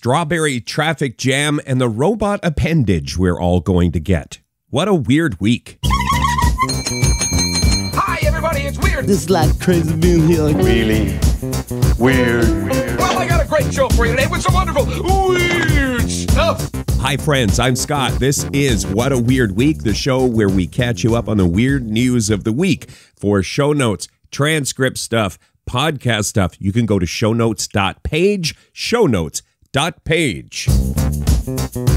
strawberry traffic jam, and the robot appendage we're all going to get. What a weird week. Hi, everybody, it's Weird. This is like crazy being here. Like, really weird. Well, I got a great show for you today with some wonderful weird stuff. Hi, friends. I'm Scott. This is What a Weird Week, the show where we catch you up on the weird news of the week. For show notes, transcript stuff, podcast stuff, you can go to shownotes.page, shownotes.page.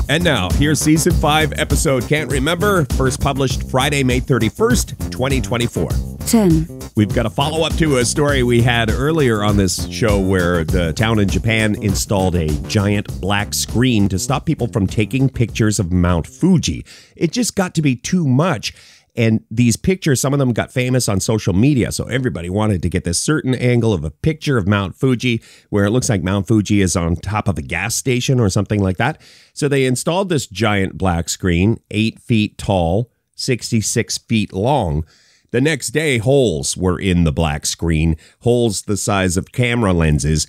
And now, here's Season 5, Episode Can't Remember, first published Friday, May 31st, 2024. 10. We've got a follow-up to a story we had earlier on this show where the town in Japan installed a giant black screen to stop people from taking pictures of Mount Fuji. It just got to be too much. And these pictures, some of them got famous on social media, so everybody wanted to get this certain angle of a picture of Mount Fuji where it looks like Mount Fuji is on top of a gas station or something like that. So they installed this giant black screen, 8 feet tall, 66 feet long. The next day, holes were in the black screen, holes the size of camera lenses.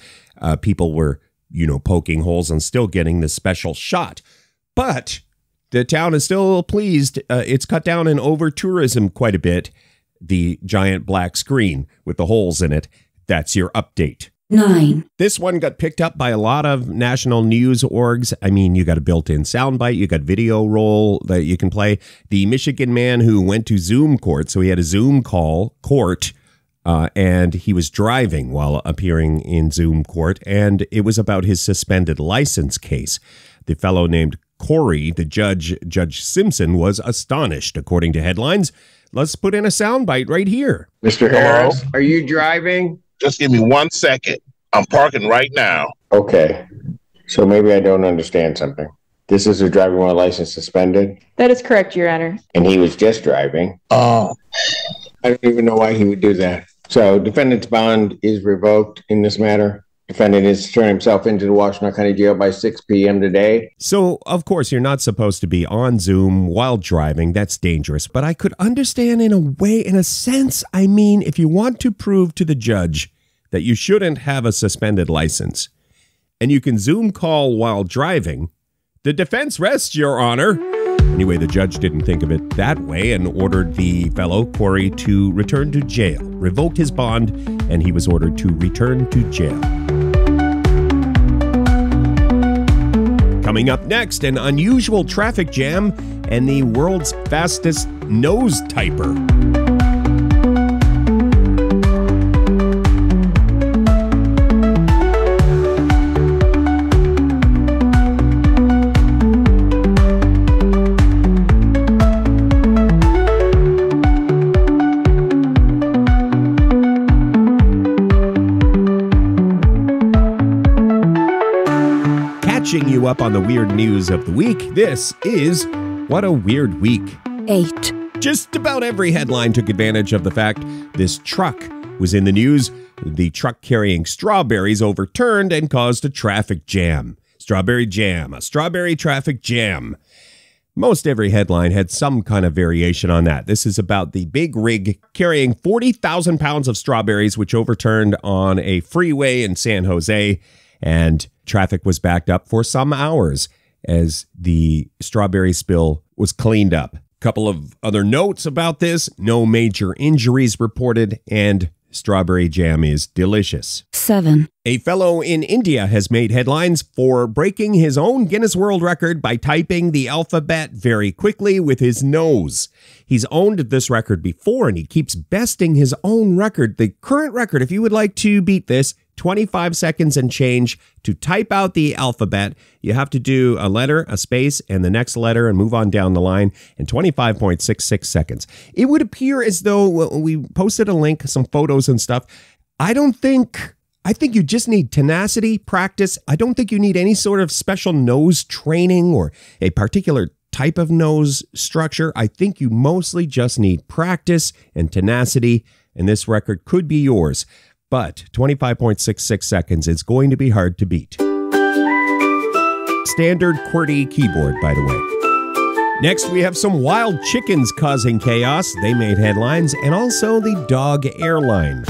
People were, poking holes and still getting this special shot. But the town is still pleased. It's cut down in over-tourism quite a bit. The giant black screen with the holes in it. That's your update. 9. This one got picked up by a lot of national news orgs. I mean, you got a built-in soundbite. You got video roll that you can play. The Michigan man who went to Zoom court. So he had a Zoom court, and he was driving while appearing in Zoom court. And it was about his suspended license case. The fellow named Corey, the Judge Simpson, was astonished, according to headlines. Let's put in a soundbite right here. Mr. Harris, are you driving? Just give me 1 second. I'm parking right now. Okay. So maybe I don't understand something. This is a driving while license suspended? That is correct, Your Honor. And he was just driving? Oh. I don't even know why he would do that. So defendant's bond is revoked in this matter? Defendant is turning himself into the Washington County Jail by 6 p.m. today. So, of course, you're not supposed to be on Zoom while driving. That's dangerous. But I could understand in a sense, if you want to prove to the judge that you shouldn't have a suspended license, and you can Zoom call while driving, the defense rests, Your Honor. Anyway, the judge didn't think of it that way and ordered the fellow, Corey, to return to jail, revoked his bond, and he was ordered to return to jail. Coming up next, an unusual traffic jam and the world's fastest nose typer. You up on the weird news of the week. This is What a Weird Week. 8. Just about every headline took advantage of the fact this truck was in the news. The truck carrying strawberries overturned and caused a traffic jam. Strawberry jam, a strawberry traffic jam. Most every headline had some kind of variation on that. This is about the big rig carrying 40,000 pounds of strawberries, which overturned on a freeway in San Jose, and traffic was backed up for some hours as the strawberry spill was cleaned up. Couple of other notes about this: no major injuries reported, and strawberry jam is delicious. 7. A fellow in India has made headlines for breaking his own Guinness World Record by typing the alphabet very quickly with his nose. He's owned this record before, and he keeps besting his own record. The current record, if you would like to beat this, 25 seconds and change to type out the alphabet. You have to do a letter, a space, and the next letter and move on down the line in 25.66 seconds. It would appear as though we posted a link, some photos and stuff. I think you just need tenacity, practice. I don't think you need any sort of special nose training or a particular type of nose structure. I think you mostly just need practice and tenacity, and this record could be yours. But 25.66 seconds is going to be hard to beat. Standard QWERTY keyboard, by the way. Next, we have some wild chickens causing chaos. They made headlines, and also the dog airline.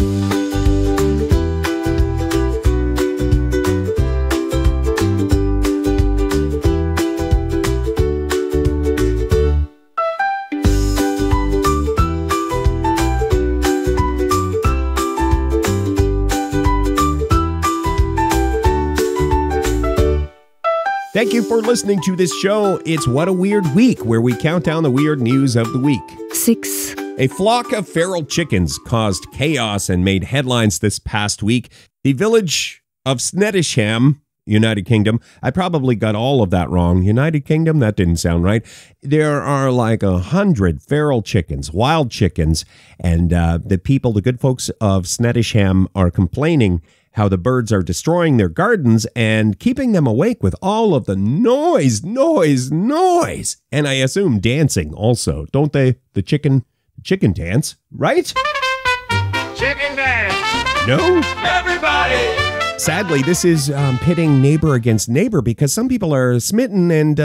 Thank you for listening to this show. It's What a Weird Week, where we count down the weird news of the week. 6, A flock of feral chickens caused chaos and made headlines this past week. The village of Snettisham, United Kingdom. I probably got all of that wrong. United Kingdom? That didn't sound right. There are like 100 feral chickens, wild chickens, and the good folks of Snettisham are complaining how the birds are destroying their gardens and keeping them awake with all of the noise. And I assume dancing also. Don't they? The chicken dance, right? Chicken dance. No? Everybody. Sadly, this is pitting neighbor against neighbor because some people are smitten and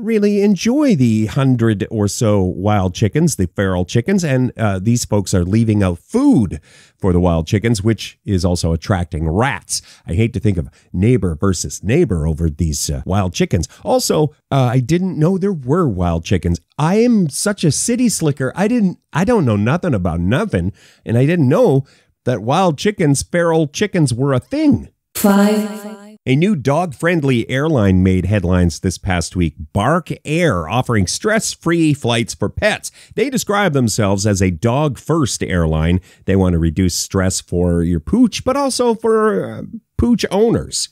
really enjoy the 100 or so wild chickens, the feral chickens, and these folks are leaving out food for the wild chickens, which is also attracting rats. I hate to think of neighbor versus neighbor over these wild chickens. Also, I didn't know there were wild chickens. I am such a city slicker. I don't know nothing about nothing, and I didn't know that wild chickens, feral chickens, were a thing. 5, A new dog-friendly airline made headlines this past week. Bark Air offering stress-free flights for pets. They describe themselves as a dog-first airline. They want to reduce stress for your pooch, but also for pooch owners.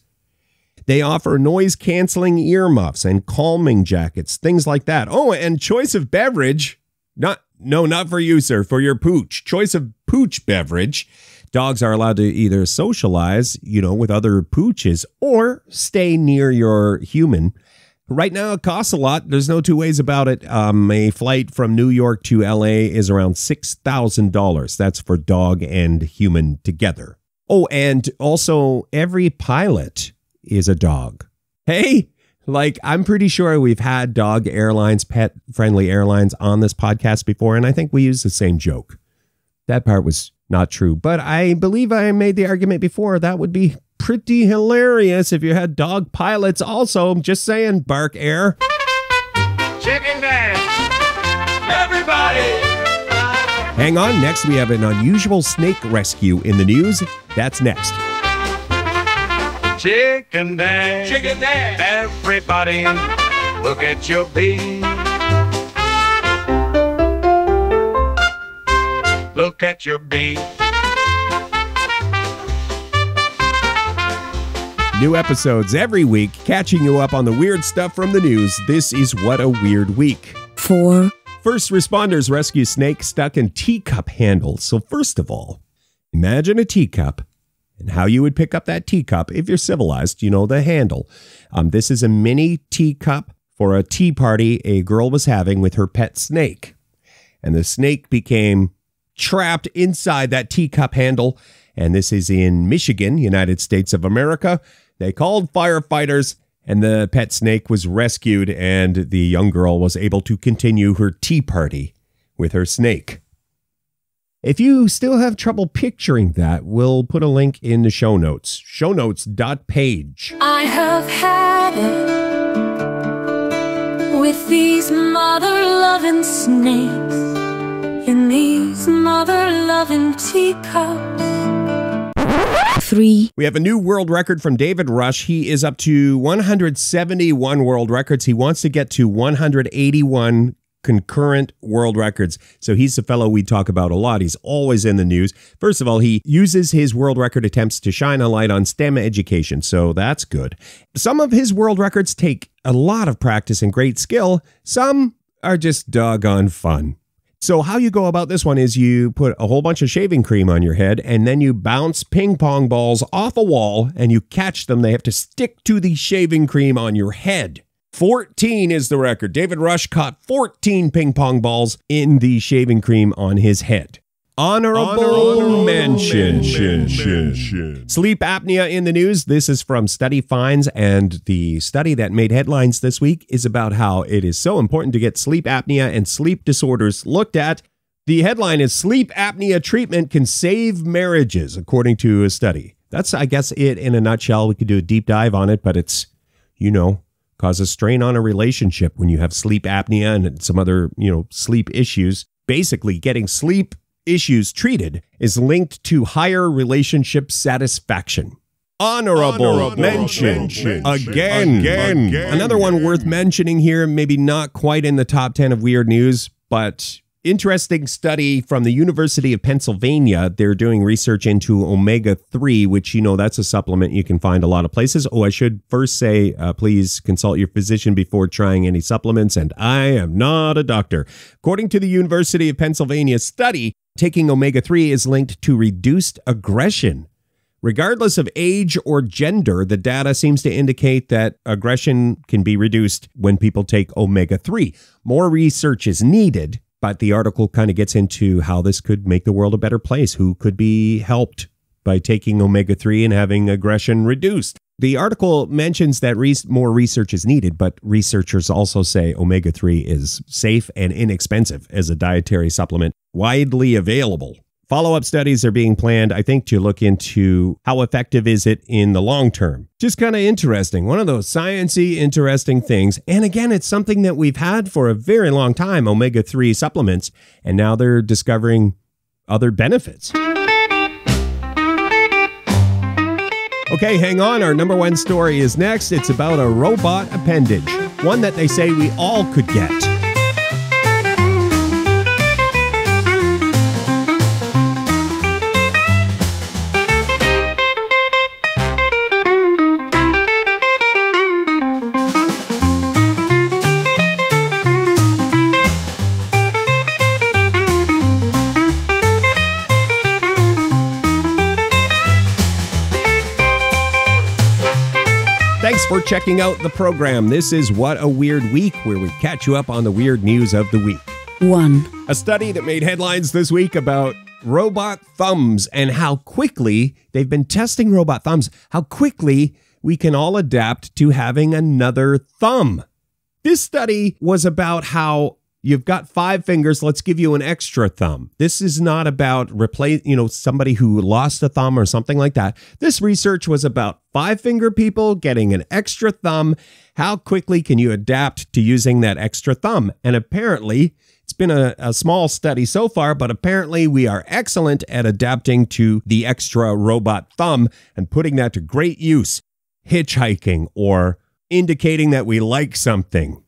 They offer noise-canceling earmuffs and calming jackets, things like that. Oh, and choice of beverage. Not for you, sir, for your pooch. Choice of pooch beverage. Dogs are allowed to either socialize, with other pooches or stay near your human. Right now, it costs a lot. There's no two ways about it. A flight from New York to LA is around $6,000. That's for dog and human together. Oh, and also every pilot is a dog. Hey, I'm pretty sure we've had dog airlines, pet-friendly airlines on this podcast before, and I think we used the same joke. That part was not true, but I believe I made the argument before. That would be pretty hilarious if you had dog pilots also. I'm just saying, Bark Air. Chicken dance. Everybody. Hang on, next we have an unusual snake rescue in the news. That's next. Chicken dance. Chicken dance. Everybody, look at your bee. Look at your bee. New episodes every week, catching you up on the weird stuff from the news. This is What a Weird Week. 4, First responders rescue snake stuck in teacup handle. So first of all, imagine a teacup and how you would pick up that teacup if you're civilized, the handle. This is a mini teacup for a tea party a girl was having with her pet snake. And the snake became trapped inside that teacup handle. And this is in Michigan, United States of America. They called firefighters and the pet snake was rescued and the young girl was able to continue her tea party with her snake. If you still have trouble picturing that, we'll put a link in the show notes. Shownotes.page. I have had it with these mother-loving snakes in these mother-loving teacups. 3, We have a new world record from David Rush. He is up to 171 world records. He wants to get to 181 concurrent world records. So he's the fellow we talk about a lot. He's always in the news. First of all, he uses his world record attempts to shine a light on STEM education. So that's good. Some of his world records take a lot of practice and great skill. Some are just doggone fun. So how you go about this one is you put a whole bunch of shaving cream on your head and then you bounce ping pong balls off a wall and you catch them. They have to stick to the shaving cream on your head. 14 is the record. David Rush caught 14 ping pong balls in the shaving cream on his head. Honorable mention. Sleep apnea in the news. This is from Study Finds, and the study that made headlines this week is about how it is so important to get sleep apnea and sleep disorders looked at. The headline is Sleep Apnea Treatment Can Save Marriages, according to a study. That's, I guess, it in a nutshell. We could do a deep dive on it, but it's, causes strain on a relationship when you have sleep apnea and some other, sleep issues. Basically, getting sleep issues treated is linked to higher relationship satisfaction. Honorable mention. Again. Another one worth mentioning here, maybe not quite in the top 10 of weird news, but interesting study from the University of Pennsylvania. They're doing research into omega-3, which, that's a supplement you can find a lot of places. Oh, I should first say, please consult your physician before trying any supplements, and I am not a doctor. According to the University of Pennsylvania study, taking omega-3 is linked to reduced aggression. Regardless of age or gender, the data seems to indicate that aggression can be reduced when people take omega-3. More research is needed, but the article kind of gets into how this could make the world a better place, who could be helped by taking omega-3 and having aggression reduced. The article mentions that more research is needed, but researchers also say omega-3 is safe and inexpensive as a dietary supplement, widely available. Follow-up studies are being planned, I think, to look into how effective is it in the long term. Just kind of interesting. One of those science-y, interesting things. And again, it's something that we've had for a very long time, omega-3 supplements, and now they're discovering other benefits. Okay, hang on. Our number one story is next. It's about a robot appendage, one that they say we all could get. Thanks for checking out the program. This is What a Weird Week, where we catch you up on the weird news of the week. 1. A study that made headlines this week about robot thumbs and how quickly they've been testing robot thumbs, how quickly we can all adapt to having another thumb. This study was about how you've got 5 fingers, let's give you an extra thumb. This is not about somebody who lost a thumb or something like that. This research was about 5-finger people getting an extra thumb. How quickly can you adapt to using that extra thumb? And apparently, it's been a small study so far, but apparently we are excellent at adapting to the extra robot thumb and putting that to great use. Hitchhiking or indicating that we like something.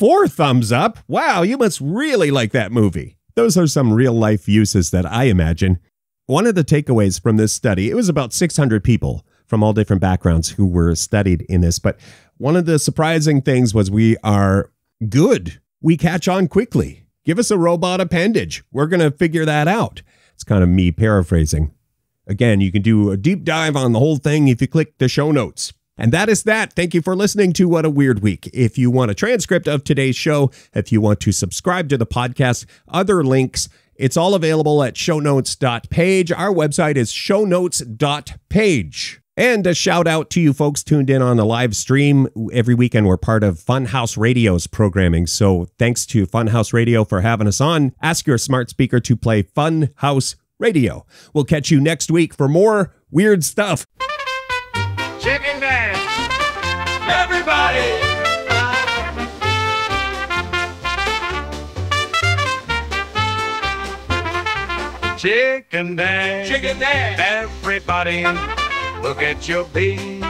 4 thumbs up. Wow, you must really like that movie. Those are some real-life uses that I imagine. One of the takeaways from this study, it was about 600 people from all different backgrounds who were studied in this, but one of the surprising things was we are good. We catch on quickly. Give us a robot appendage. We're going to figure that out. It's kind of me paraphrasing. Again, you can do a deep dive on the whole thing if you click the show notes. And that is that. Thank you for listening to What a Weird Week. If you want a transcript of today's show, if you want to subscribe to the podcast, other links, it's all available at shownotes.page. Our website is shownotes.page. And a shout out to you folks tuned in on the live stream. Every weekend, we're part of Funhouse Radio's programming. So thanks to Funhouse Radio for having us on. Ask your smart speaker to play Funhouse Radio. We'll catch you next week for more weird stuff. Chicken dance. Everybody. Chicken dance. Chicken dance. Everybody, look at your beat.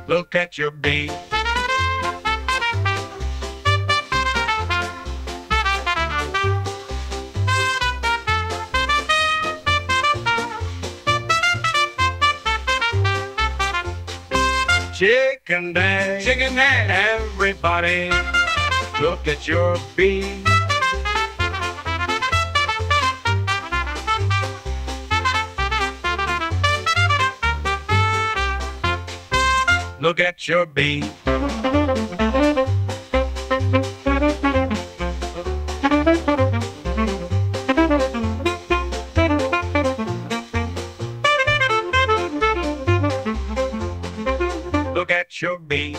Look at your beat. Chicken dance, chicken dance. Everybody, look at your beat. Look at your beat. Look at your beat.